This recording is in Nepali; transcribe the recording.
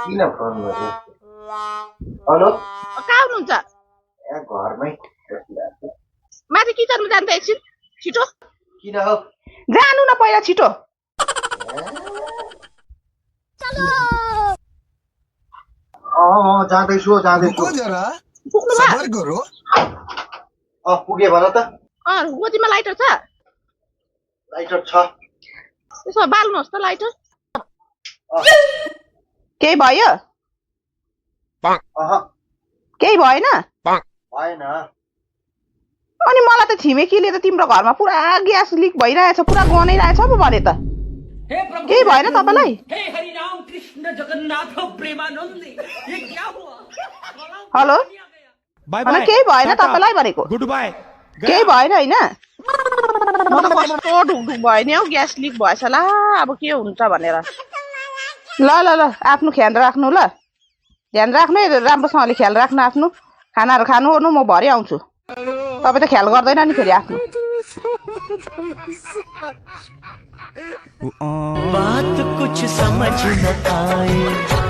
किन फोन गर्यो हेलो कहाँ हुनुहुन्छ ए घरमै बसिरहेको छु। माथि किचनमा जान्छ एकछिन छिटो किन हो जानु न पहिला छिटो जाँदैछु रुको जरा पुग्नु भयो सबर करो पुगे भन त गोजीमा लाइटर छ लाइटर छ त्यसो बाल्नुहोस् त लाइटर अँ, केही भयो अह केही भएन भएन अनि मलाई त छिमेकीले त तिम्रो घरमा पुरा ग्यास लिक भइरहेछ पुरा गनाइरहेछ पो भने त केही भएन तपाईलाई हे हरि राम कृष्ण जगन्नाथ प्रेमानंद ये क्या हुआ हेलो बाय अनि बाय केही भएन तपाईलाई भनेको गुड बाय केही भएन हैन म त कस्तो ढुकढुक भयो नि हौ ग्यास लिक भएछ ला अब के हुन्छ भनेर ल ल ल आफ्नो ख्याल राख्नु ल ध्यान राख्नु है राम्रोसँगले ख्याल राख्नु आफ्नो खानाहरू खानु ओर्नु म भरे आउँछु तपाईँ त ख्याल गर्दैन नि फेरि आफ्नो बात कुछ समझ न आए